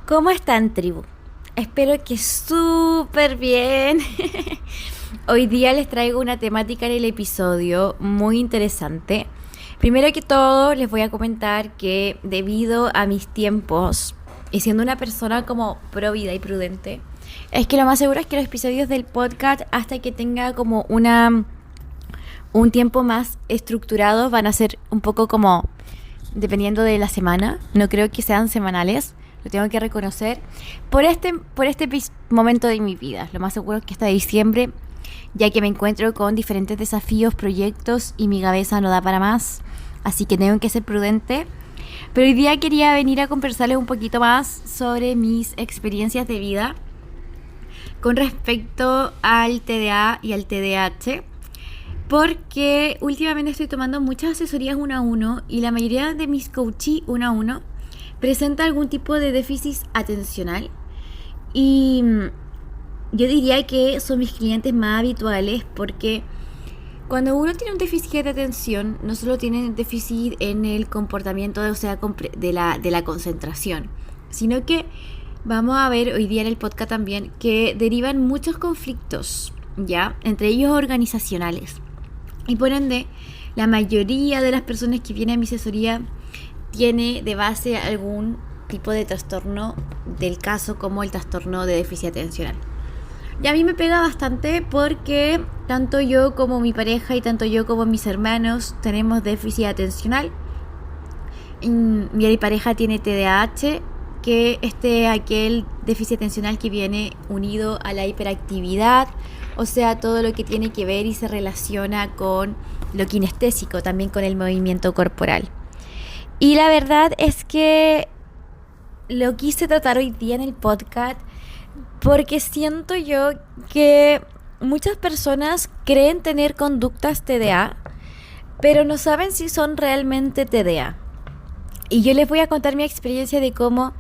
¿Cómo están, tribu? Espero que súper bien. Hoy día les traigo una temática en el episodio muy interesante. Primero que todo, les voy a comentar que debido a mis tiempos y siendo una persona como pro vida y prudente, es que lo más seguro es que los episodios del podcast, hasta que tenga como un tiempo más estructurado, van a ser un poco como dependiendo de la semana. No creo que sean semanales. Lo tengo que reconocer por este momento de mi vida. Lo más seguro es que hasta diciembre, ya que me encuentro con diferentes desafíos, proyectos y mi cabeza no da para más. Así que tengo que ser prudente. Pero hoy día quería venir a conversarles un poquito más sobre mis experiencias de vida con respecto al TDA y al TDAH. Porque últimamente estoy tomando muchas asesorías 1-1 y la mayoría de mis coachees 1-1 presenta algún tipo de déficit atencional, y yo diría que son mis clientes más habituales, porque cuando uno tiene un déficit de atención, no solo tiene déficit en el comportamiento, o sea, de la concentración, sino que vamos a ver hoy día en el podcast también que derivan muchos conflictos, ya, entre ellos organizacionales, y por ende la mayoría de las personas que vienen a mi asesoría tiene de base algún tipo de trastorno del caso, como el trastorno de déficit atencional. Y a mí me pega bastante porque tanto yo como mi pareja y tanto yo como mis hermanos tenemos déficit atencional. Mi pareja tiene TDAH, que aquel déficit atencional que viene unido a la hiperactividad, o sea, todo lo que tiene que ver y se relaciona con lo kinestésico, también con el movimiento corporal. Y la verdad es que lo quise tratar hoy día en el podcast porque siento yo que muchas personas creen tener conductas TDA, pero no saben si son realmente TDA. Y yo les voy a contar mi experiencia de cómo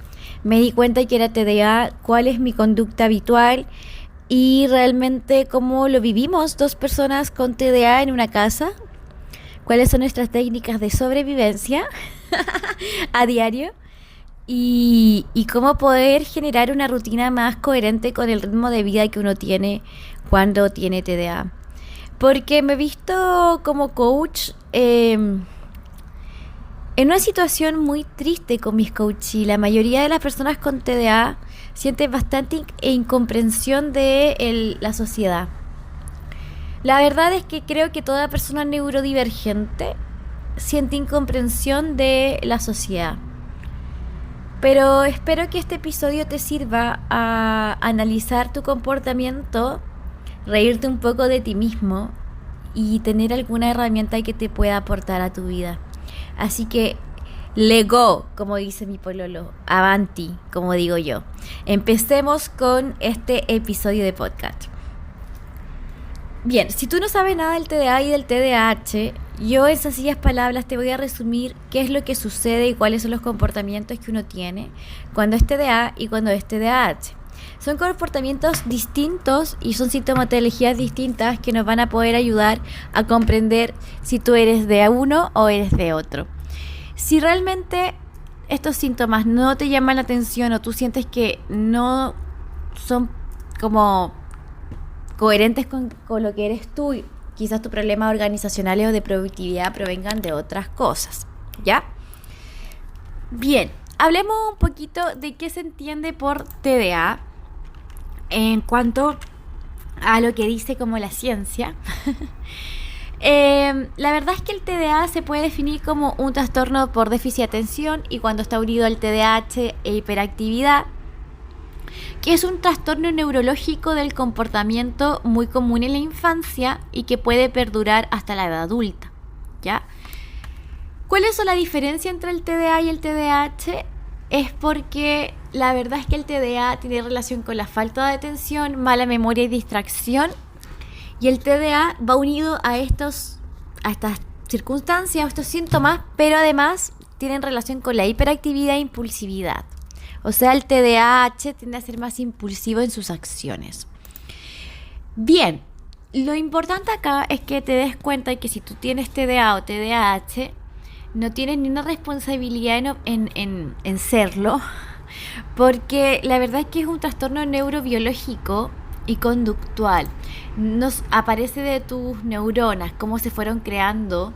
me di cuenta que era TDA, cuál es mi conducta habitual y realmente cómo lo vivimos dos personas con TDA en una casa. Cuáles son nuestras técnicas de sobrevivencia a diario y cómo poder generar una rutina más coherente con el ritmo de vida que uno tiene cuando tiene TDA. Porque me he visto como coach en una situación muy triste con mis coaches. La mayoría de las personas con TDA sienten bastante incomprensión de la sociedad. La verdad es que creo que toda persona neurodivergente siente incomprensión de la sociedad. Pero espero que este episodio te sirva a analizar tu comportamiento, reírte un poco de ti mismo y tener alguna herramienta que te pueda aportar a tu vida. Así que, Lego, como dice mi pololo, avanti, como digo yo. Empecemos con este episodio de podcast. Bien, si tú no sabes nada del TDA y del TDAH, yo en sencillas palabras te voy a resumir qué es lo que sucede y cuáles son los comportamientos que uno tiene cuando es TDA y cuando es TDAH. Son comportamientos distintos y son sintomatologías distintas que nos van a poder ayudar a comprender si tú eres de uno o eres de otro. Si realmente estos síntomas no te llaman la atención o tú sientes que no son como coherentes con lo que eres tú, quizás tus problemas organizacionales o de productividad provengan de otras cosas, ¿ya? Bien, hablemos un poquito de qué se entiende por TDA en cuanto a lo que dice como la ciencia. La verdad es que el TDA se puede definir como un trastorno por déficit de atención, y cuando está unido al TDAH e hiperactividad, que es un trastorno neurológico del comportamiento muy común en la infancia y que puede perdurar hasta la edad adulta, ¿ya? ¿Cuáles son la diferencia entre el TDA y el TDAH? Es porque la verdad es que el TDA tiene relación con la falta de atención, mala memoria y distracción, y el TDA va unido a estas circunstancias, a estos síntomas, pero además tienen relación con la hiperactividad e impulsividad. O sea, el TDAH tiende a ser más impulsivo en sus acciones. Bien, lo importante acá es que te des cuenta de que si tú tienes TDA o TDAH, no tienes ni una responsabilidad en serlo, porque la verdad es que es un trastorno neurobiológico y conductual. Nos aparece de tus neuronas, cómo se fueron creando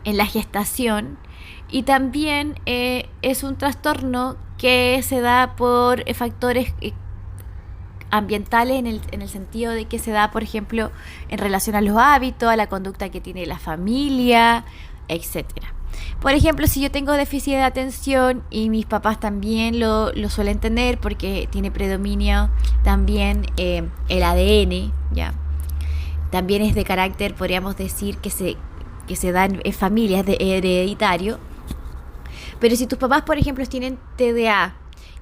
en la gestación, y también es un trastorno que se da por factores ambientales en el sentido de que se da, por ejemplo, en relación a los hábitos, a la conducta que tiene la familia, etcétera. Por ejemplo, si yo tengo déficit de atención y mis papás también lo suelen tener porque tiene predominio también el ADN, ¿ya? También es de carácter, podríamos decir, que se da en familias de hereditario. Pero si tus papás, por ejemplo, tienen TDA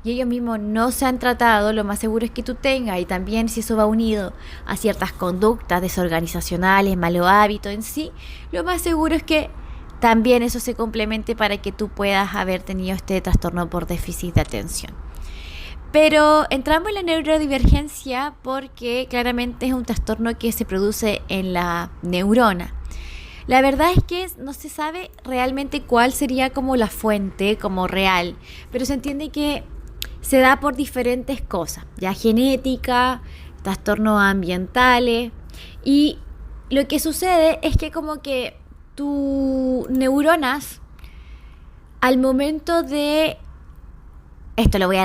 y ellos mismos no se han tratado, lo más seguro es que tú tengas. Y también si eso va unido a ciertas conductas desorganizacionales, malos hábitos en sí, lo más seguro es que también eso se complemente para que tú puedas haber tenido este trastorno por déficit de atención. Pero entramos en la neurodivergencia porque claramente es un trastorno que se produce en la neurona. La verdad es que no se sabe realmente cuál sería como la fuente, como real, pero se entiende que se da por diferentes cosas, ya genética, trastornos ambientales, y lo que sucede es que como que tus neuronas, al momento de... Esto lo voy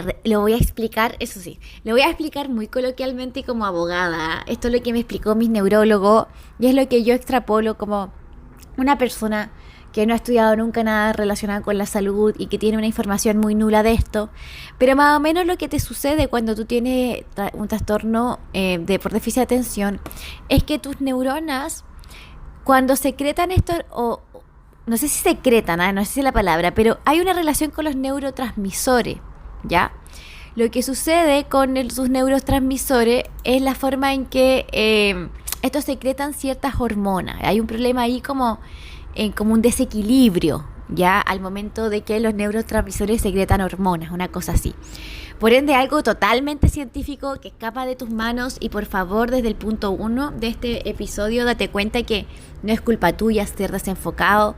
a explicar, eso sí, lo voy a explicar muy coloquialmente y como abogada. Esto es lo que me explicó mis neurólogos y es lo que yo extrapolo como una persona que no ha estudiado nunca nada relacionado con la salud y que tiene una información muy nula de esto, pero más o menos lo que te sucede cuando tú tienes un trastorno por déficit de atención es que tus neuronas, cuando secretan esto, o no sé si secretan, no sé si es la palabra, pero hay una relación con los neurotransmisores, ¿ya? Lo que sucede con sus neurotransmisores es la forma en que estos secretan ciertas hormonas. Hay un problema ahí como un desequilibrio, ya al momento de que los neurotransmisores secretan hormonas, una cosa así. Por ende, algo totalmente científico que escapa de tus manos, y por favor, desde el punto 1 de este episodio, date cuenta que no es culpa tuya ser desenfocado,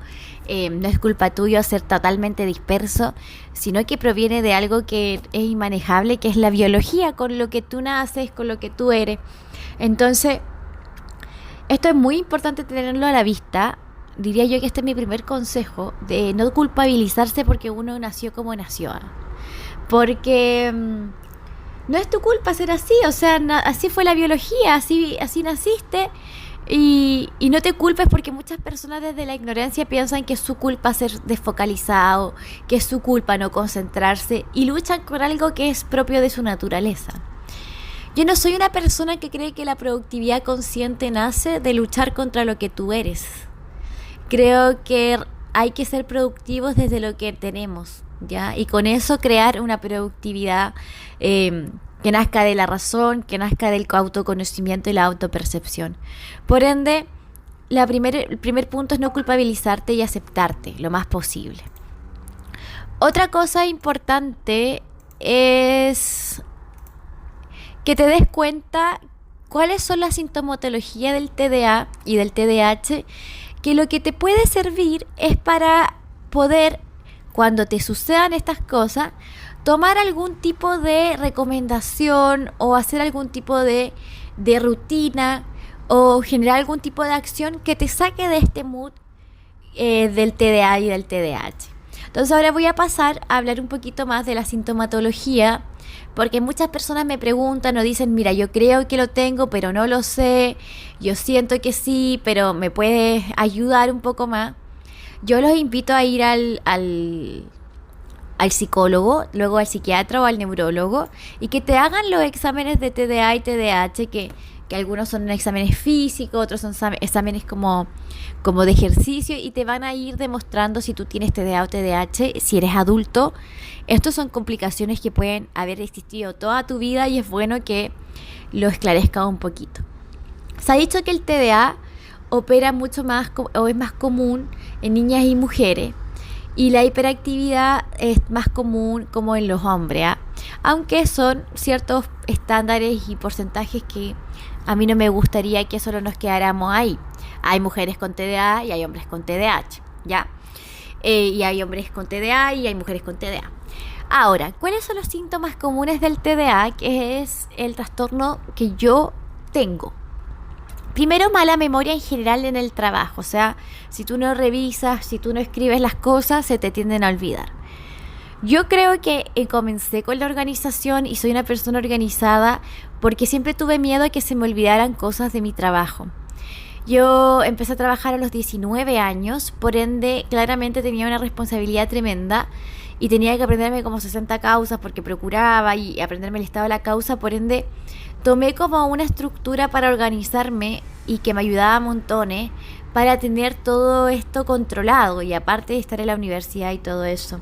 no es culpa tuya ser totalmente disperso, sino que proviene de algo que es inmanejable, que es la biología, con lo que tú naces, con lo que tú eres. Entonces, esto es muy importante tenerlo a la vista. Diría yo que este es mi primer consejo, de no culpabilizarse porque uno nació como nació. Porque no es tu culpa ser así, o sea, así fue la biología, así naciste, y no te culpes porque muchas personas desde la ignorancia piensan que es su culpa ser desfocalizado, que es su culpa no concentrarse, y luchan con algo que es propio de su naturaleza. Yo no soy una persona que cree que la productividad consciente nace de luchar contra lo que tú eres. Creo que hay que ser productivos desde lo que tenemos, ¿ya? Y con eso crear una productividad que nazca de la razón, que nazca del autoconocimiento y la autopercepción. Por ende, el primer punto es no culpabilizarte y aceptarte lo más posible. Otra cosa importante es que te des cuenta cuáles son las sintomatologías del TDA y del TDAH, que lo que te puede servir es para poder, cuando te sucedan estas cosas, tomar algún tipo de recomendación o hacer algún tipo de rutina o generar algún tipo de acción que te saque de este mood del TDA y del TDAH. Entonces ahora voy a pasar a hablar un poquito más de la sintomatología, porque muchas personas me preguntan o dicen, mira, yo creo que lo tengo, pero no lo sé, yo siento que sí, pero ¿me puedes ayudar un poco más? Yo los invito a ir al psicólogo, luego al psiquiatra o al neurólogo, y que te hagan los exámenes de TDA y TDAH, que algunos son exámenes físicos, otros son exámenes como de ejercicio, y te van a ir demostrando si tú tienes TDA o TDAH, si eres adulto. Estos son complicaciones que pueden haber existido toda tu vida y es bueno que lo esclarezca un poquito. Se ha dicho que el TDA opera mucho más o es más común en niñas y mujeres, y la hiperactividad es más común como en los hombres, aunque son ciertos estándares y porcentajes que a mí no me gustaría que solo nos quedáramos ahí. Hay mujeres con TDA y hay hombres con TDAH, ¿ya? Y hay hombres con TDA y hay mujeres con TDA. Ahora, ¿cuáles son los síntomas comunes del TDA, que es el trastorno que yo tengo? Primero, mala memoria en general en el trabajo. O sea, si tú no revisas, si tú no escribes las cosas, se te tienden a olvidar. Yo creo que comencé con la organización y soy una persona organizada porque siempre tuve miedo a que se me olvidaran cosas de mi trabajo. Yo empecé a trabajar a los 19 años, por ende claramente tenía una responsabilidad tremenda y tenía que aprenderme como 60 causas porque procuraba y aprenderme el estado de la causa, por ende tomé como una estructura para organizarme y que me ayudaba montones para tener todo esto controlado y aparte de estar en la universidad y todo eso.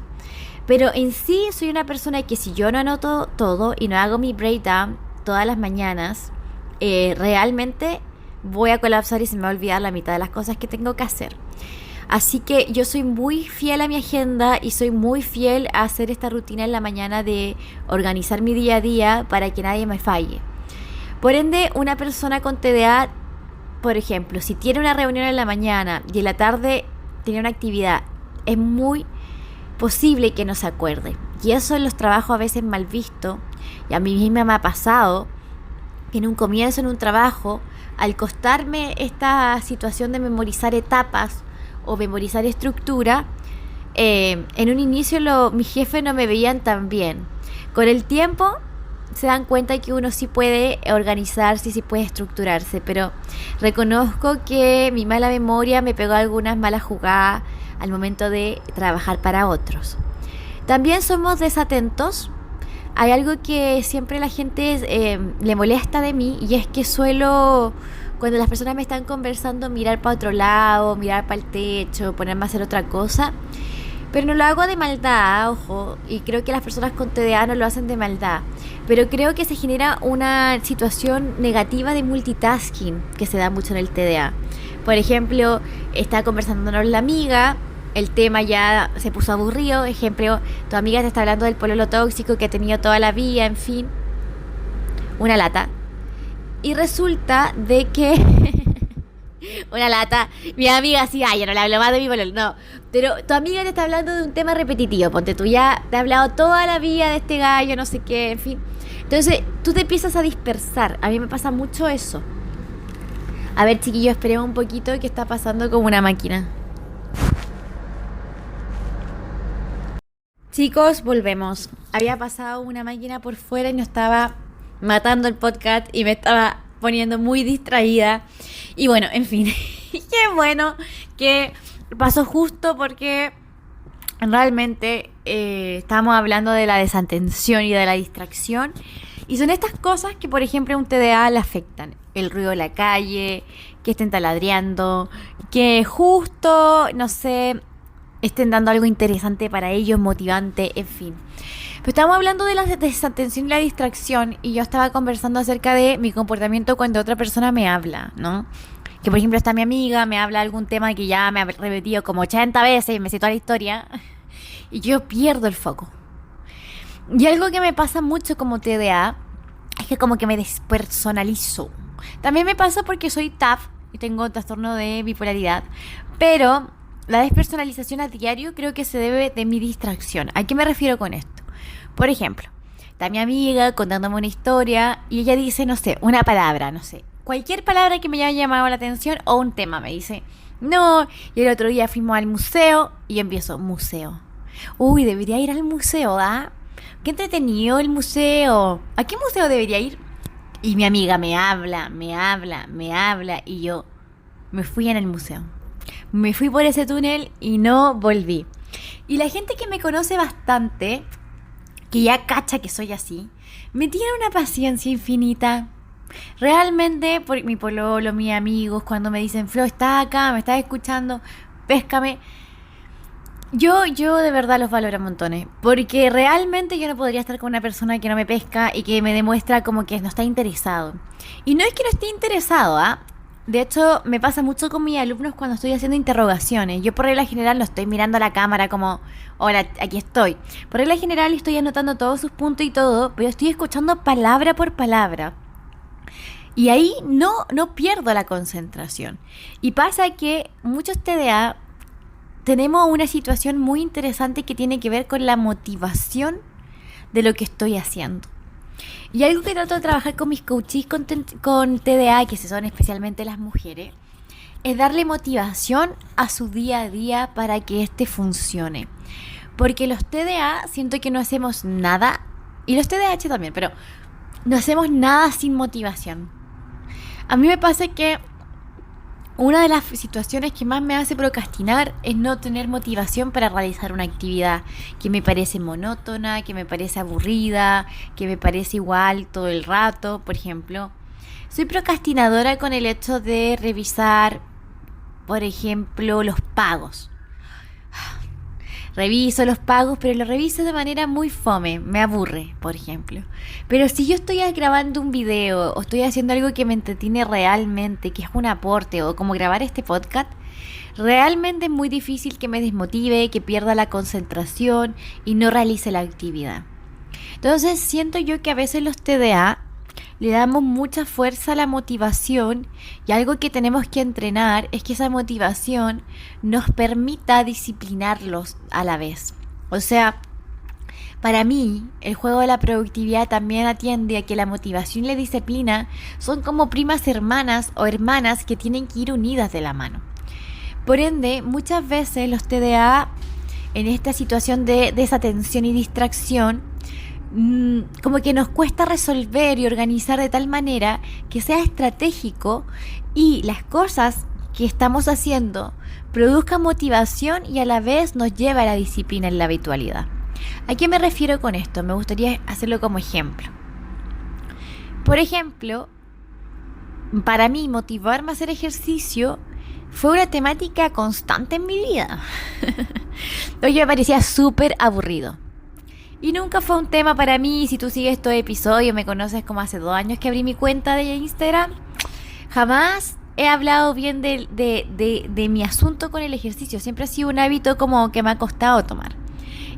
Pero en sí soy una persona que si yo no anoto todo y no hago mi breakdown todas las mañanas, realmente voy a colapsar y se me va a olvidar la mitad de las cosas que tengo que hacer. Así que yo soy muy fiel a mi agenda y soy muy fiel a hacer esta rutina en la mañana de organizar mi día a día para que nadie me falle. Por ende, una persona con TDA, por ejemplo, si tiene una reunión en la mañana y en la tarde tiene una actividad, es muy posible que no se acuerde. Y eso en los trabajos a veces mal visto, y a mí misma me ha pasado que en un comienzo en un trabajo, al costarme esta situación de memorizar etapas o memorizar estructura, en un inicio mis jefes no me veían tan bien. Con el tiempo se dan cuenta que uno sí puede organizarse y sí puede estructurarse, pero reconozco que mi mala memoria me pegó algunas malas jugadas al momento de trabajar para otros. También somos desatentos. Hay algo que siempre la gente le molesta de mí y es que suelo, cuando las personas me están conversando, mirar para otro lado, mirar para el techo, ponerme a hacer otra cosa. Pero no lo hago de maldad, ojo, y creo que las personas con TDA no lo hacen de maldad. Pero creo que se genera una situación negativa de multitasking que se da mucho en el TDA. Por ejemplo, está conversando con la amiga, el tema ya se puso aburrido. Ejemplo, tu amiga te está hablando del pololo tóxico que ha tenido toda la vida, en fin, una lata. Y resulta de que una lata, mi amiga así, ay, yo no le hablo más de mi pololo, no. Pero tu amiga te está hablando de un tema repetitivo, ponte tú ya, te ha hablado toda la vida de este gallo, no sé qué, en fin. Entonces, tú te empiezas a dispersar. A mí me pasa mucho eso. A ver, chiquillos, esperemos un poquito, que está pasando como una máquina. Chicos, volvemos. Había pasado una máquina por fuera y nos estaba matando el podcast y me estaba poniendo muy distraída. Y bueno, en fin, qué bueno que pasó justo porque realmente estábamos hablando de la desatención y de la distracción. Y son estas cosas que, por ejemplo, a un TDA le afectan. El ruido de la calle, que estén taladreando, que justo, no sé, estén dando algo interesante para ellos, motivante, en fin. Pero estamos hablando de la desatención y la distracción y yo estaba conversando acerca de mi comportamiento cuando otra persona me habla, ¿no? Que por ejemplo está mi amiga, me habla algún tema que ya me ha repetido como 80 veces y me sé toda la historia y yo pierdo el foco. Y algo que me pasa mucho como TDA es que como que me despersonalizo. También me pasa porque soy TAF y tengo trastorno de bipolaridad, pero la despersonalización a diario creo que se debe de mi distracción. ¿A qué me refiero con esto? Por ejemplo, está mi amiga contándome una historia y ella dice, no sé, una palabra, no sé, cualquier palabra que me haya llamado la atención o un tema. Me dice, no, y el otro día fuimos al museo y yo empiezo, museo. Uy, debería ir al museo, ¿ah? Qué entretenido el museo. ¿A qué museo debería ir? Y mi amiga me habla y yo me fui en el museo. Me fui por ese túnel y no volví. Y la gente que me conoce bastante, que ya cacha que soy así, me tiene una paciencia infinita. Realmente, por mi pololo, mis amigos, cuando me dicen, Flo, estás acá, me estás escuchando, péscame. Yo de verdad los valoro montones, porque realmente yo no podría estar con una persona que no me pesca y que me demuestra como que no está interesado. Y no es que no esté interesado, ¿ah? De hecho, me pasa mucho con mis alumnos cuando estoy haciendo interrogaciones. Yo por regla general no estoy mirando a la cámara como, hola, aquí estoy. Por regla general estoy anotando todos sus puntos y todo, pero estoy escuchando palabra por palabra. Y ahí no pierdo la concentración. Y pasa que muchos TDA tenemos una situación muy interesante que tiene que ver con la motivación de lo que estoy haciendo. Y algo que trato de trabajar con mis coaches con TDA, que son especialmente las mujeres, es darle motivación a su día a día para que este funcione. Porque los TDA siento que no hacemos nada, y los TDAH también, pero no hacemos nada sin motivación. A mí me pasa que una de las situaciones que más me hace procrastinar es no tener motivación para realizar una actividad que me parece monótona, que me parece aburrida, que me parece igual todo el rato. Por ejemplo, soy procrastinadora con el hecho de revisar, por ejemplo, los pagos. Reviso los pagos, pero los reviso de manera muy fome, me aburre, por ejemplo. Pero si yo estoy grabando un video o estoy haciendo algo que me entretiene realmente, que es un aporte, o como grabar este podcast, realmente es muy difícil que me desmotive, que pierda la concentración y no realice la actividad. Entonces siento yo que a veces los TDA le damos mucha fuerza a la motivación, y algo que tenemos que entrenar es que esa motivación nos permita disciplinarlos a la vez. O sea, para mí, el juego de la productividad también atiende a que la motivación y la disciplina son como primas hermanas o hermanas que tienen que ir unidas de la mano. Por ende, muchas veces los TDA, en esta situación de desatención y distracción, como que nos cuesta resolver y organizar de tal manera que sea estratégico y las cosas que estamos haciendo produzcan motivación y a la vez nos lleve a la disciplina en la habitualidad. ¿A qué me refiero con esto? Me gustaría hacerlo como ejemplo. Por ejemplo, para mí motivarme a hacer ejercicio fue una temática constante en mi vida. Oye, me parecía súper aburrido. Y nunca fue un tema para mí. Si tú sigues estos episodios, me conoces como hace 2 años que abrí mi cuenta de Instagram, jamás he hablado bien de mi asunto con el ejercicio. Siempre ha sido un hábito como que me ha costado tomar.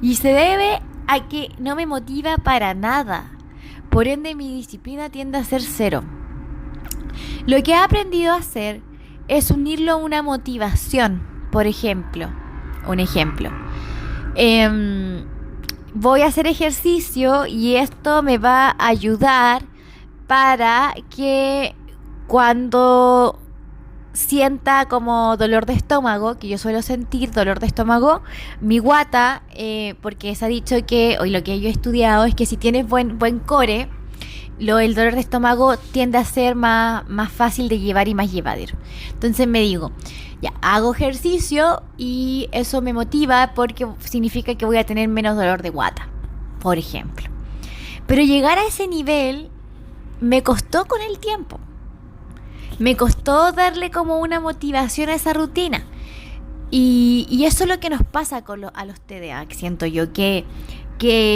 Y se debe a que no me motiva para nada. Por ende, mi disciplina tiende a ser 0. Lo que he aprendido a hacer es unirlo a una motivación. Por ejemplo, un ejemplo. Voy a hacer ejercicio y esto me va a ayudar para que cuando sienta como dolor de estómago, que yo suelo sentir dolor de estómago, mi guata, porque se ha dicho que, hoy lo que yo he estudiado es que si tienes buen core, el dolor de estómago tiende a ser más fácil de llevar y más llevadero. Entonces me digo, ya, hago ejercicio y eso me motiva porque significa que voy a tener menos dolor de guata, por ejemplo. Pero llegar a ese nivel me costó con el tiempo. Me costó darle como una motivación a esa rutina. Y eso es lo que nos pasa a los TDA, que siento yo, que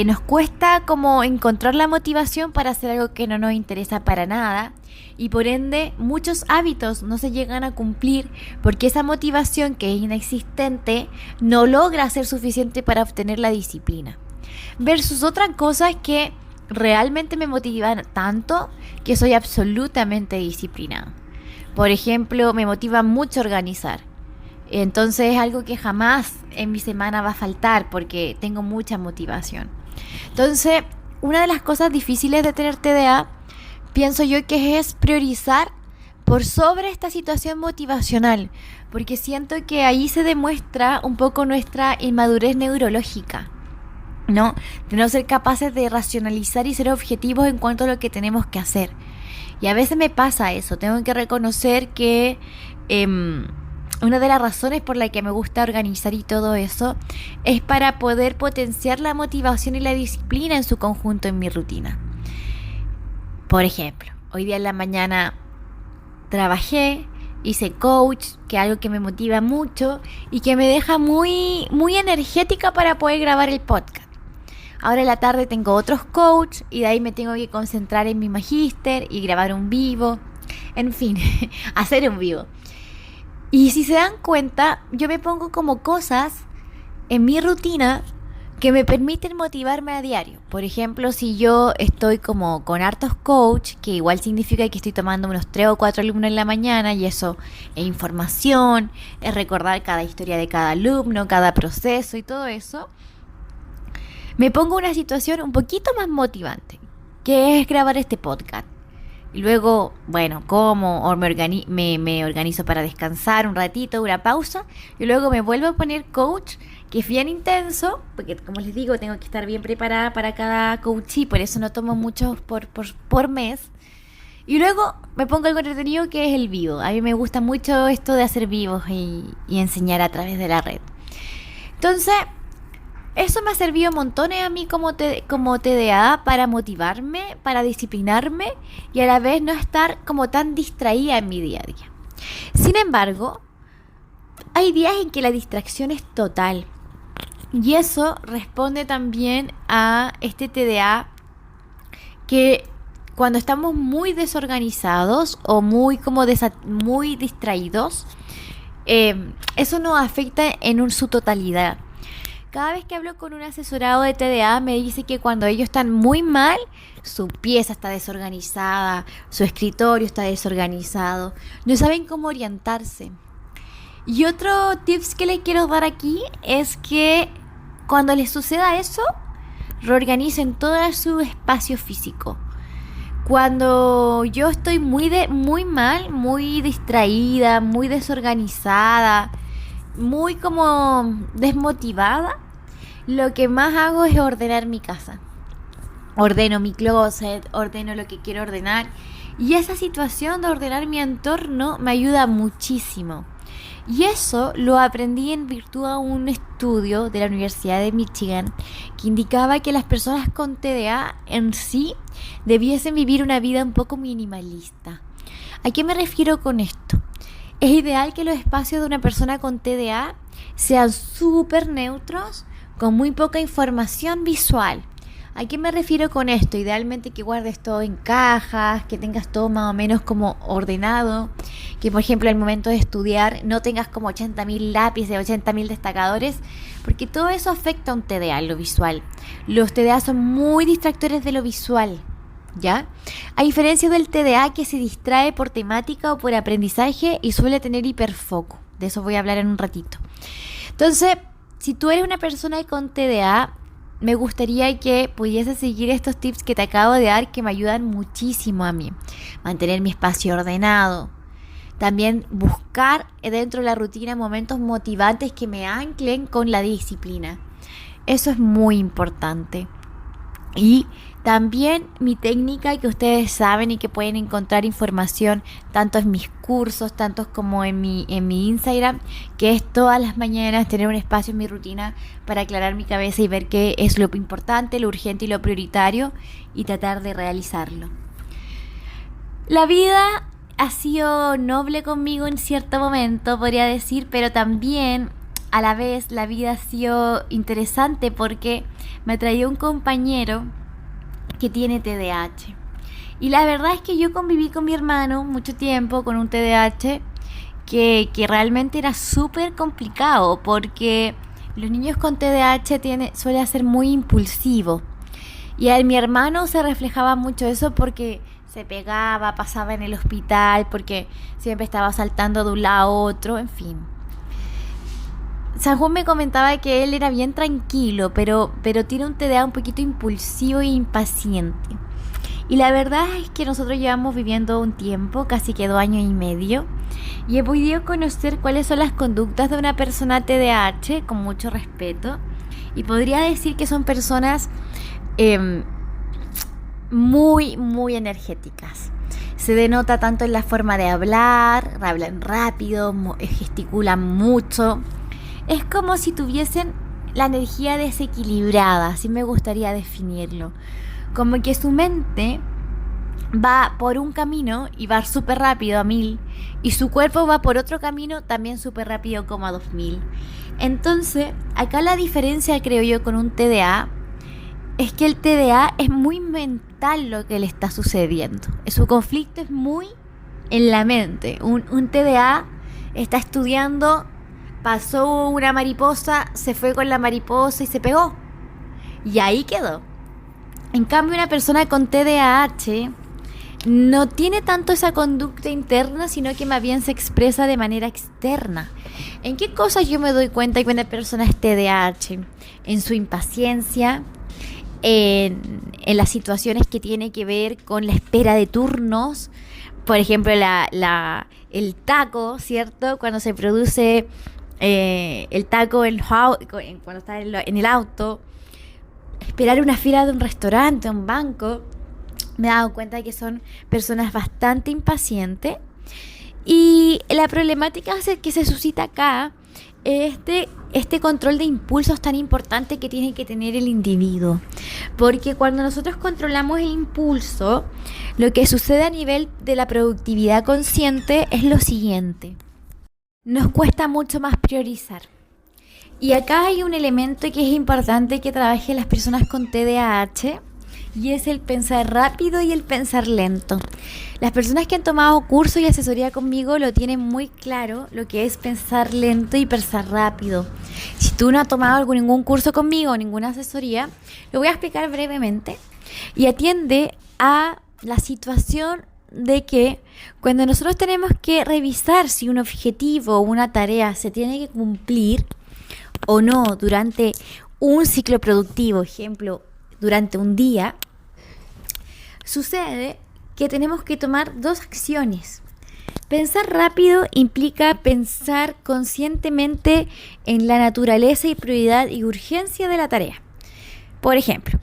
nos cuesta como encontrar la motivación para hacer algo que no nos interesa para nada. Y por ende muchos hábitos no se llegan a cumplir porque esa motivación, que es inexistente, no logra ser suficiente para obtener la disciplina. Versus otras cosas que realmente me motivan tanto que soy absolutamente disciplinada. Por ejemplo, me motiva mucho organizar. Entonces es algo que jamás en mi semana va a faltar porque tengo mucha motivación. Entonces, una de las cosas difíciles de tener TDA, pienso yo, que es priorizar por sobre esta situación motivacional, porque siento que ahí se demuestra un poco nuestra inmadurez neurológica, ¿no? De no ser capaces de racionalizar y ser objetivos en cuanto a lo que tenemos que hacer. Y a veces me pasa eso, tengo que reconocer que una de las razones por la que me gusta organizar y todo eso es para poder potenciar la motivación y la disciplina en su conjunto en mi rutina. Por ejemplo, hoy día en la mañana trabajé, hice coach, que es algo que me motiva mucho y que me deja muy, muy energética para poder grabar el podcast. Ahora en la tarde tengo otros coach y de ahí me tengo que concentrar en mi magíster y grabar un vivo. En fin, hacer un vivo. Y si se dan cuenta, yo me pongo como cosas en mi rutina que me permiten motivarme a diario. Por ejemplo, si yo estoy como con hartos coach, que igual significa que estoy tomando unos 3 o 4 alumnos en la mañana, y eso es información, es recordar cada historia de cada alumno, cada proceso y todo eso. me pongo una situación un poquito más motivante, que es grabar este podcast. Y luego, bueno, como o me organizo para descansar un ratito, una pausa, y luego me vuelvo a poner coach, que es bien intenso, porque como les digo, tengo que estar bien preparada para cada coach y por eso no tomo muchos por mes. Y luego me pongo algo entretenido que es el vivo. A mí me gusta mucho esto de hacer vivos y enseñar a través de la red. Entonces, eso me ha servido montones a mí como TDA para motivarme, para disciplinarme y a la vez no estar como tan distraída en mi día a día. Sin embargo, hay días en que la distracción es total y eso responde también a este TDA que cuando estamos muy desorganizados o muy muy distraídos, eso nos afecta en su totalidad. Cada vez que hablo con un asesorado de TDA me dice que cuando ellos están muy mal, su pieza está desorganizada, su escritorio está desorganizado, no saben cómo orientarse. Y otro tips que les quiero dar aquí es que cuando les suceda eso, reorganicen todo su espacio físico. Cuando yo estoy muy mal, muy distraída, muy desorganizada, muy como desmotivada, lo que más hago es ordenar mi casa. Ordeno mi closet, ordeno lo que quiero ordenar. Y esa situación de ordenar mi entorno me ayuda muchísimo. Y eso lo aprendí en virtud a un estudio de la Universidad de Michigan que indicaba que las personas con TDA en sí debiesen vivir una vida un poco minimalista. ¿A qué me refiero con esto? Es ideal que los espacios de una persona con TDA sean súper neutros, con muy poca información visual. ¿A qué me refiero con esto? Idealmente que guardes todo en cajas, que tengas todo más o menos como ordenado, que por ejemplo al momento de estudiar no tengas como 80.000 lápices, 80.000 destacadores, porque todo eso afecta a un TDA, lo visual. Los TDA son muy distractores de lo visual, ¿ya? A diferencia del TDA que se distrae por temática o por aprendizaje y suele tener hiperfoco. De eso voy a hablar en un ratito. Entonces, si tú eres una persona con TDA, me gustaría que pudieses seguir estos tips que te acabo de dar, que me ayudan muchísimo a mí. Mantener mi espacio ordenado. También buscar dentro de la rutina momentos motivantes que me anclen con la disciplina. Eso es muy importante. Y también mi técnica que ustedes saben y que pueden encontrar información tanto en mis cursos, tanto como en mi Instagram, que es todas las mañanas tener un espacio en mi rutina para aclarar mi cabeza y ver qué es lo importante, lo urgente y lo prioritario y tratar de realizarlo. La vida ha sido noble conmigo en cierto momento, podría decir, pero también a la vez la vida ha sido interesante porque me traía un compañero que tiene TDAH. Y la verdad es que yo conviví con mi hermano mucho tiempo con un TDAH que realmente era súper complicado porque los niños con TDAH suelen ser muy impulsivos. Y a mi hermano se reflejaba mucho eso porque se pegaba, pasaba en el hospital, porque siempre estaba saltando de un lado a otro, en fin. San Juan me comentaba que él era bien tranquilo, pero tiene un TDA un poquito impulsivo e impaciente. Y la verdad es que nosotros llevamos viviendo un tiempo, casi que 2 años y medio, y he podido conocer cuáles son las conductas de una persona TDAH con mucho respeto. Y podría decir que son personas muy energéticas. Se denota tanto en la forma de hablar, hablan rápido, gesticulan mucho. Es como si tuviesen la energía desequilibrada, así me gustaría definirlo. Como que su mente va por un camino y va súper rápido a 1000, y su cuerpo va por otro camino también súper rápido como a 2000. Entonces, acá la diferencia, creo yo, con un TDA es que el TDA es muy mental lo que le está sucediendo. Su conflicto es muy en la mente. Un TDA está estudiando, pasó una mariposa, se fue con la mariposa y se pegó. Y ahí quedó. En cambio, una persona con TDAH no tiene tanto esa conducta interna, sino que más bien se expresa de manera externa. ¿En qué cosas yo me doy cuenta que una persona es TDAH? En su impaciencia, en las situaciones que tiene que ver con la espera de turnos. Por ejemplo, el taco, ¿cierto? Cuando se produce el taco cuando está en el auto, esperar una fila de un restaurante, un banco. Me he dado cuenta de que son personas bastante impacientes. Y la problemática que se suscita acá es este control de impulsos tan importante que tiene que tener el individuo. Porque cuando nosotros controlamos el impulso, lo que sucede a nivel de la productividad consciente es lo siguiente. Nos cuesta mucho más priorizar. Y acá hay un elemento que es importante que trabajen las personas con TDAH, y es el pensar rápido y el pensar lento. Las personas que han tomado curso y asesoría conmigo lo tienen muy claro, lo que es pensar lento y pensar rápido. Si tú no has tomado ningún curso conmigo, ninguna asesoría, lo voy a explicar brevemente. Y atiende a la situación de que cuando nosotros tenemos que revisar si un objetivo o una tarea se tiene que cumplir o no durante un ciclo productivo, ejemplo, durante un día, sucede que tenemos que tomar dos acciones. Pensar rápido implica pensar conscientemente en la naturaleza y prioridad y urgencia de la tarea. Por ejemplo,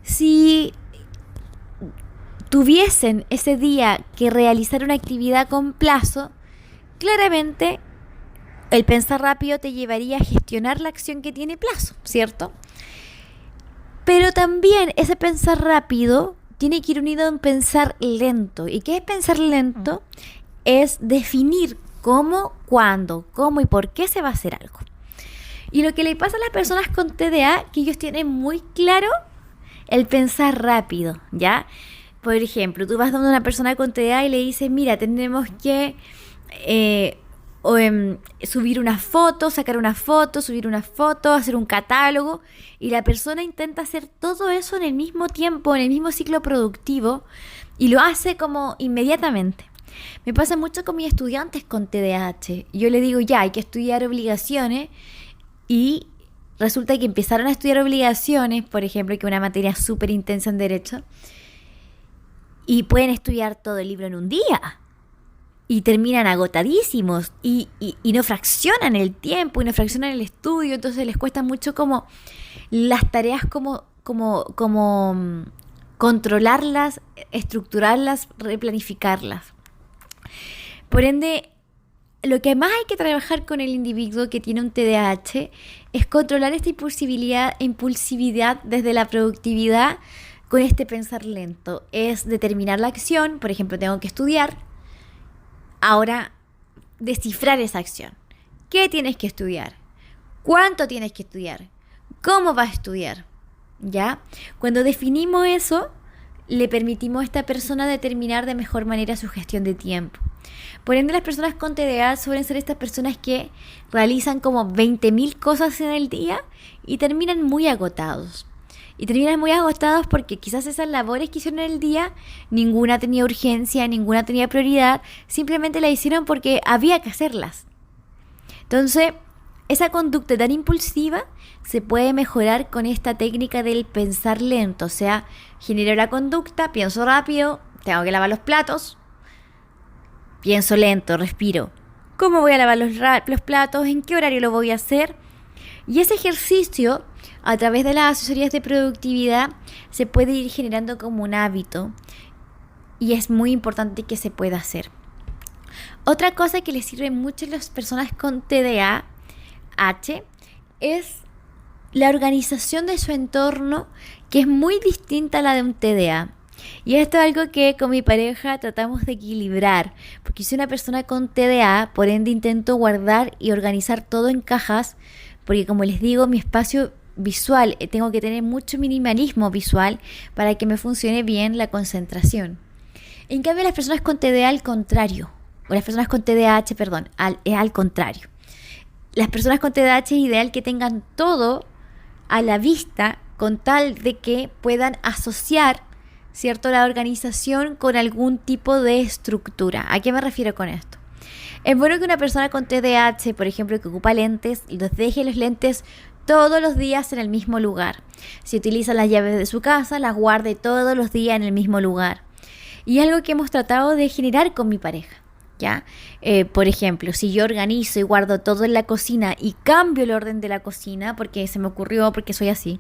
si tuviesen ese día que realizar una actividad con plazo, claramente el pensar rápido te llevaría a gestionar la acción que tiene plazo, ¿cierto? Pero también ese pensar rápido tiene que ir unido a un pensar lento. ¿Y qué es pensar lento? Es definir cómo, cuándo, cómo y por qué se va a hacer algo. Y lo que le pasa a las personas con TDA, que ellos tienen muy claro el pensar rápido, ¿ya? Por ejemplo, tú vas donde una persona con TDA y le dices, mira, tenemos que subir una foto, sacar una foto, subir una foto, hacer un catálogo, y la persona intenta hacer todo eso en el mismo tiempo, en el mismo ciclo productivo, y lo hace como inmediatamente. Me pasa mucho con mis estudiantes con TDAH. Yo le digo, ya, hay que estudiar obligaciones, y resulta que empezaron a estudiar obligaciones, por ejemplo, que es una materia súper intensa en Derecho, y pueden estudiar todo el libro en un día. Y terminan agotadísimos y no fraccionan el tiempo y no fraccionan el estudio. Entonces les cuesta mucho como las tareas como controlarlas, estructurarlas, replanificarlas. Por ende, lo que más hay que trabajar con el individuo que tiene un TDAH es controlar esta impulsividad desde la productividad con este pensar lento. Es determinar la acción. Por ejemplo, tengo que estudiar. Ahora, descifrar esa acción. ¿Qué tienes que estudiar? ¿Cuánto tienes que estudiar? ¿Cómo vas a estudiar? ¿Ya? Cuando definimos eso, le permitimos a esta persona determinar de mejor manera su gestión de tiempo. Por ende, las personas con TDA suelen ser estas personas que realizan como 20.000 cosas en el día y terminan muy agotados. Y terminan muy agotados porque quizás esas labores que hicieron en el día, ninguna tenía urgencia, ninguna tenía prioridad, simplemente la hicieron porque había que hacerlas. Entonces, esa conducta tan impulsiva se puede mejorar con esta técnica del pensar lento. O sea, genero la conducta, pienso rápido, tengo que lavar los platos, pienso lento, respiro. ¿Cómo voy a lavar los platos? ¿En qué horario lo voy a hacer? Y ese ejercicio, a través de las asesorías de productividad, se puede ir generando como un hábito. Y es muy importante que se pueda hacer. Otra cosa que les sirve mucho a las personas con TDAH es la organización de su entorno, que es muy distinta a la de un TDA. Y esto es algo que con mi pareja tratamos de equilibrar, porque soy una persona con TDA, por ende intento guardar y organizar todo en cajas, porque como les digo, mi espacio visual, tengo que tener mucho minimalismo visual para que me funcione bien la concentración. En cambio, las personas con TDA al contrario, o las personas con TDAH, perdón, es al contrario. Las personas con TDAH es ideal que tengan todo a la vista con tal de que puedan asociar, ¿cierto?, la organización con algún tipo de estructura. ¿A qué me refiero con esto? Es bueno que una persona con TDAH, por ejemplo, que ocupa lentes, los deje los lentes todos los días en el mismo lugar. Si utiliza las llaves de su casa, las guarde todos los días en el mismo lugar. Y algo que hemos tratado de generar con mi pareja, ¿ya? Por ejemplo, si yo organizo y guardo todo en la cocina y cambio el orden de la cocina porque se me ocurrió, porque soy así,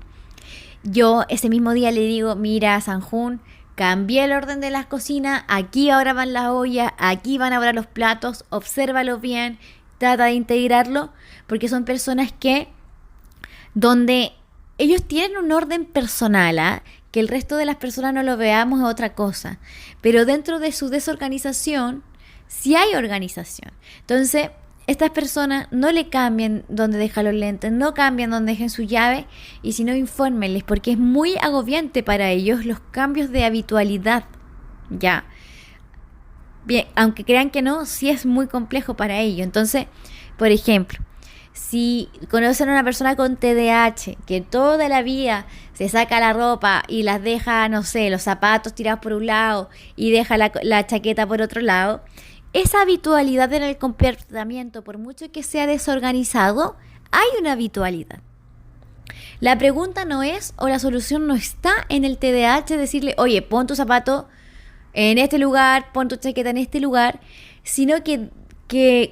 yo ese mismo día le digo, mira, Sanjún, cambié el orden de la cocina, aquí ahora van las ollas, aquí van ahora los platos, obsérvalo bien, trata de integrarlo, porque son personas que, donde ellos tienen un orden personal, ¿ah? Que el resto de las personas no lo veamos es otra cosa, pero dentro de su desorganización, sí hay organización. Entonces, estas personas no le cambien donde deja los lentes, no cambian donde dejen su llave, y si no, infórmenles, porque es muy agobiante para ellos los cambios de habitualidad, ¿ya? Bien, aunque crean que no, sí es muy complejo para ellos. Entonces, por ejemplo, si conocen a una persona con TDAH que toda la vida se saca la ropa y las deja, no sé, los zapatos tirados por un lado y deja la chaqueta por otro lado, esa habitualidad en el comportamiento, por mucho que sea desorganizado, hay una habitualidad. La pregunta no es, o la solución no está en el TDAH, decirle, oye, pon tu zapato en este lugar, pon tu chaqueta en este lugar, sino que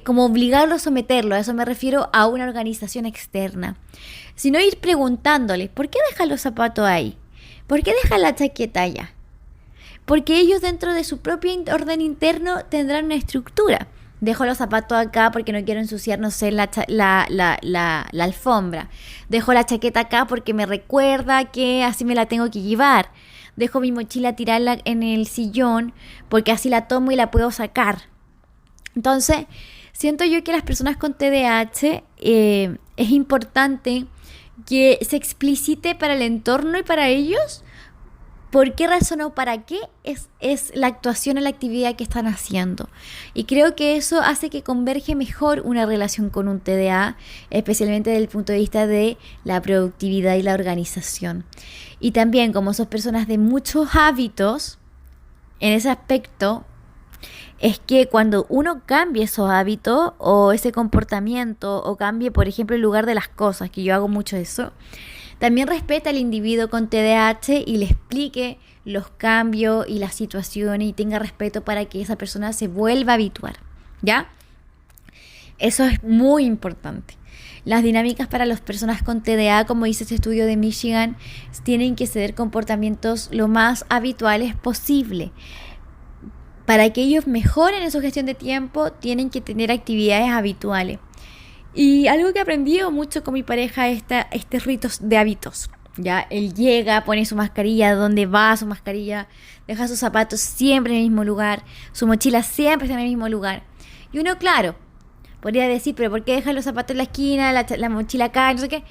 como obligarlo a someterlo, a eso me refiero, a una organización externa. Sino ir preguntándoles, ¿por qué dejan los zapatos ahí? ¿Por qué dejan la chaqueta allá? Porque ellos dentro de su propio orden interno tendrán una estructura. Dejo los zapatos acá porque no quiero ensuciar, no sé, la alfombra. Dejo la chaqueta acá porque me recuerda que así me la tengo que llevar. Dejo mi mochila tirarla en el sillón porque así la tomo y la puedo sacar. Entonces, siento yo que las personas con TDAH es importante que se explicite para el entorno y para ellos por qué razón o para qué es la actuación o la actividad que están haciendo. Y creo que eso hace que converge mejor una relación con un TDA, especialmente desde el punto de vista de la productividad y la organización. Y también, como son personas de muchos hábitos, en ese aspecto, es que cuando uno cambie esos hábitos o ese comportamiento o cambie, por ejemplo, el lugar de las cosas, que yo hago mucho eso, también respeta al individuo con TDAH y le explique los cambios y las situaciones y tenga respeto para que esa persona se vuelva a habituar, ¿ya? Eso es muy importante. Las dinámicas para las personas con TDA, como dice este estudio de Michigan, tienen que ser comportamientos lo más habituales posible. Para que ellos mejoren en su gestión de tiempo, tienen que tener actividades habituales. Y algo que he aprendido mucho con mi pareja es este ritos de hábitos. Ya, él llega, pone su mascarilla, donde va su mascarilla, deja sus zapatos siempre en el mismo lugar, su mochila siempre está en el mismo lugar. Y uno, claro, podría decir, pero ¿por qué deja los zapatos en la esquina, la mochila acá, no sé qué?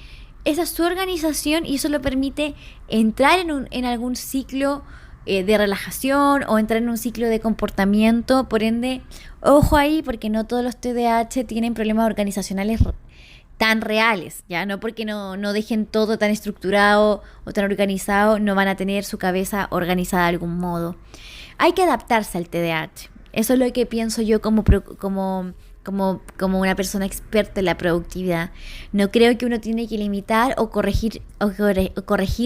Esa es su organización y eso lo permite entrar en algún ciclo de relajación o entrar en un ciclo de comportamiento. Por ende, ojo ahí, porque no todos los TDAH tienen problemas organizacionales tan reales, ya no porque no dejen todo tan estructurado o tan organizado, no van a tener su cabeza organizada de algún modo. Hay que adaptarse al TDAH. Eso es lo que pienso yo como una persona experta en la productividad. No creo que uno tiene que limitar o corregir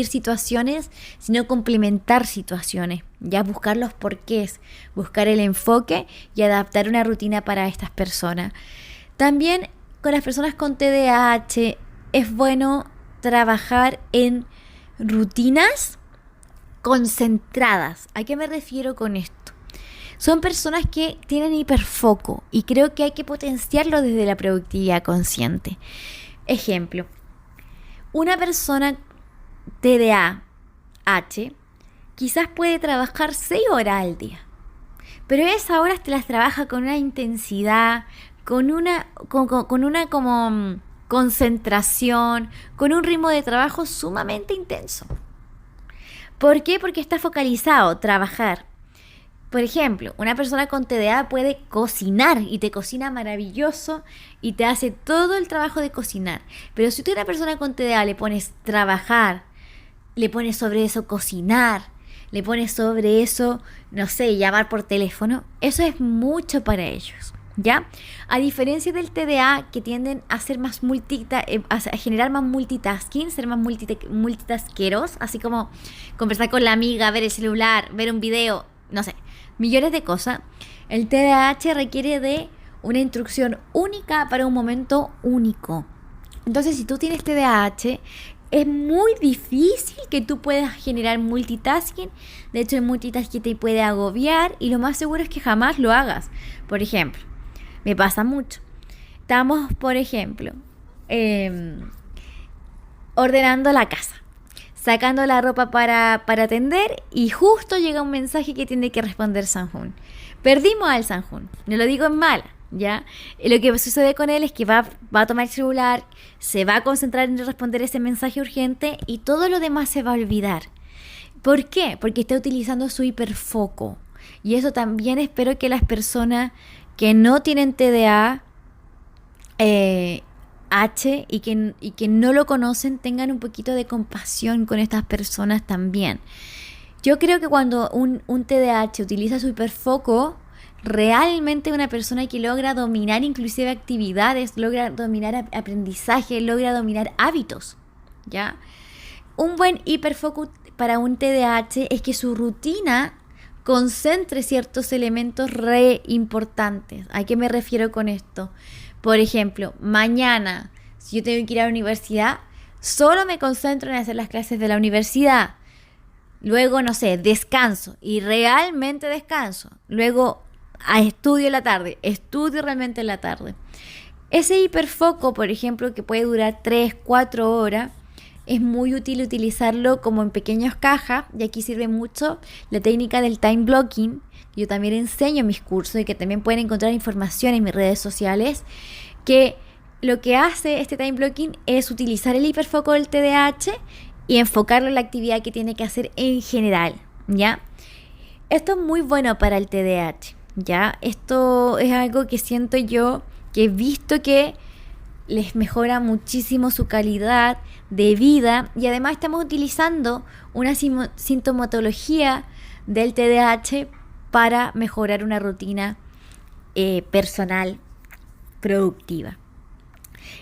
situaciones, sino complementar situaciones. Ya buscar los porqués, buscar el enfoque y adaptar una rutina para estas personas. También con las personas con TDAH es bueno trabajar en rutinas concentradas. ¿A qué me refiero con esto? Son personas que tienen hiperfoco y creo que hay que potenciarlo desde la productividad consciente. Ejemplo, una persona TDAH quizás puede trabajar 6 horas al día, pero esas horas te las trabaja con una intensidad, con una como concentración, con un ritmo de trabajo sumamente intenso. ¿Por qué? Porque está focalizado, trabajar. Por ejemplo, una persona con TDA puede cocinar y te cocina maravilloso y te hace todo el trabajo de cocinar. Pero si tú a una persona con TDA le pones trabajar, le pones sobre eso cocinar, le pones sobre eso, no sé, llamar por teléfono, eso es mucho para ellos, ¿Ya? A diferencia del TDA, que tienden a ser más a generar más multitasking, ser más multitasqueros, así como conversar con la amiga, ver el celular, ver un video, no sé, millones de cosas. El TDAH requiere de una instrucción única para un momento único. Entonces, si tú tienes TDAH, es muy difícil que tú puedas generar multitasking. De hecho, el multitasking te puede agobiar y lo más seguro es que jamás lo hagas. Por ejemplo, me pasa mucho. Estamos, por ejemplo, ordenando la casa, sacando la ropa para atender y justo llega un mensaje que tiene que responder Sanjun. Perdimos al Sanjun, no lo digo en mala, ¿ya? Lo que sucede con él es que va a tomar el celular, se va a concentrar en responder ese mensaje urgente y todo lo demás se va a olvidar. ¿Por qué? Porque está utilizando su hiperfoco. Y eso también espero que las personas que no tienen TDA H y que no lo conocen tengan un poquito de compasión con estas personas también. Yo creo que cuando un TDAH utiliza su hiperfoco, realmente una persona que logra dominar inclusive actividades, logra dominar aprendizaje, logra dominar hábitos, ¿ya? Un buen hiperfoco para un TDAH es que su rutina concentre ciertos elementos re importantes. ¿A qué me refiero con esto? Por ejemplo, mañana, si yo tengo que ir a la universidad, solo me concentro en hacer las clases de la universidad. Luego, no sé, descanso y realmente descanso. Luego, estudio en la tarde, estudio realmente en la tarde. Ese hiperfoco, por ejemplo, que puede durar 3, 4 horas, es muy útil utilizarlo como en pequeñas cajas, y aquí sirve mucho la técnica del time blocking. Yo también enseño en mis cursos y que también pueden encontrar información en mis redes sociales, que lo que hace este time blocking es utilizar el hiperfoco del TDAH y enfocarlo en la actividad que tiene que hacer en general, ¿ya? Esto es muy bueno para el TDAH, ¿ya? Esto es algo que siento yo, que he visto que les mejora muchísimo su calidad de vida, y además estamos utilizando una sintomatología del TDAH para mejorar una rutina personal productiva.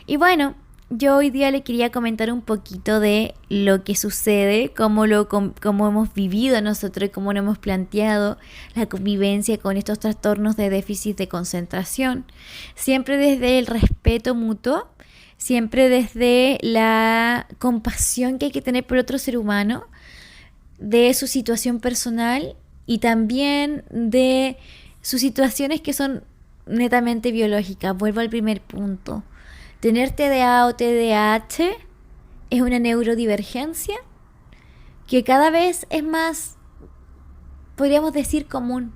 Y bueno, yo hoy día le quería comentar un poquito de lo que sucede, cómo hemos vivido nosotros, cómo nos hemos planteado la convivencia con estos trastornos de déficit de concentración, siempre desde el respeto mutuo, siempre desde la compasión que hay que tener por otro ser humano, de su situación personal y también de sus situaciones que son netamente biológicas. Vuelvo al primer punto. Tener TDA o TDAH es una neurodivergencia que cada vez es más, podríamos decir, común.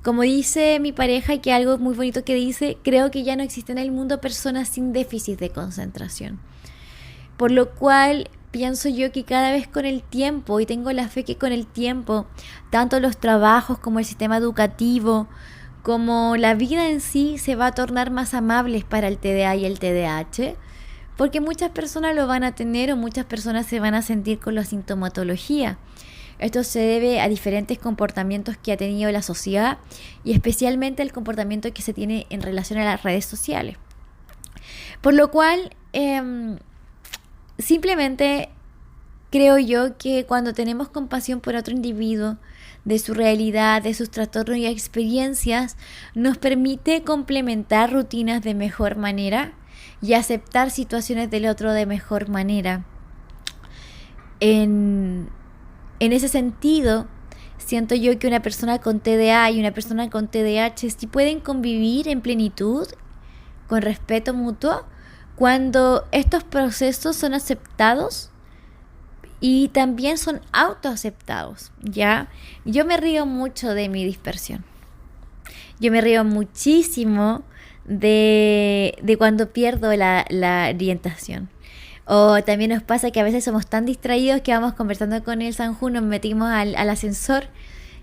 Como dice mi pareja, que algo muy bonito que dice, creo que ya no existen en el mundo personas sin déficit de concentración. Por lo cual pienso yo que cada vez con el tiempo, y tengo la fe que con el tiempo, tanto los trabajos como el sistema educativo, como la vida en sí, se va a tornar más amables para el TDA y el TDAH, porque muchas personas lo van a tener o muchas personas se van a sentir con la sintomatología. Esto se debe a diferentes comportamientos que ha tenido la sociedad y especialmente el comportamiento que se tiene en relación a las redes sociales. Por lo cual, simplemente creo yo que cuando tenemos compasión por otro individuo, de su realidad, de sus trastornos y experiencias, nos permite complementar rutinas de mejor manera y aceptar situaciones del otro de mejor manera. En ese sentido, siento yo que una persona con TDA y una persona con TDAH sí pueden convivir en plenitud, con respeto mutuo, cuando estos procesos son aceptados y también son autoaceptados, ¿ya? Yo me río mucho de mi dispersión. Yo me río muchísimo de cuando pierdo la orientación. O también nos pasa que a veces somos tan distraídos que vamos conversando con el Sanju, nos metimos al ascensor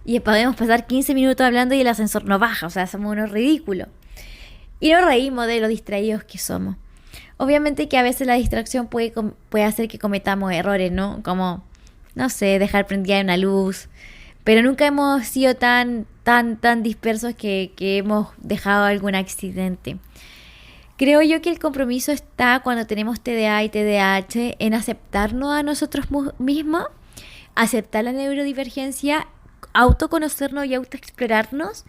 y podemos pasar 15 minutos hablando y el ascensor no baja. O sea, somos unos ridículos. Y nos reímos de lo distraídos que somos. Obviamente que a veces la distracción puede hacer que cometamos errores, ¿no? Como, no sé, dejar prendida una luz, pero nunca hemos sido tan dispersos que hemos dejado algún accidente. Creo yo que el compromiso está cuando tenemos TDA y TDAH en aceptarnos a nosotros mismos, aceptar la neurodivergencia, autoconocernos y autoexplorarnos,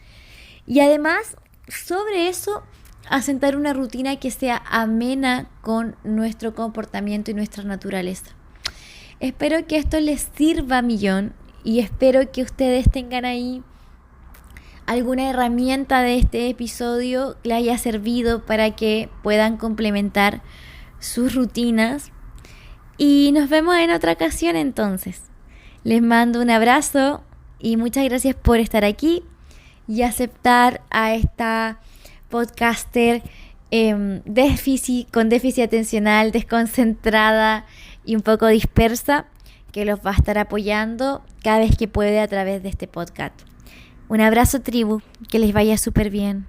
y además sobre eso asentar una rutina que sea amena con nuestro comportamiento y nuestra naturaleza. Espero que esto les sirva millón y espero que ustedes tengan ahí alguna herramienta de este episodio que les haya servido para que puedan complementar sus rutinas. Y nos vemos en otra ocasión entonces. Les mando un abrazo y muchas gracias por estar aquí y aceptar a esta podcaster con déficit atencional, desconcentrada y un poco dispersa, que los va a estar apoyando cada vez que puede a través de este podcast. Un abrazo, tribu, que les vaya súper bien.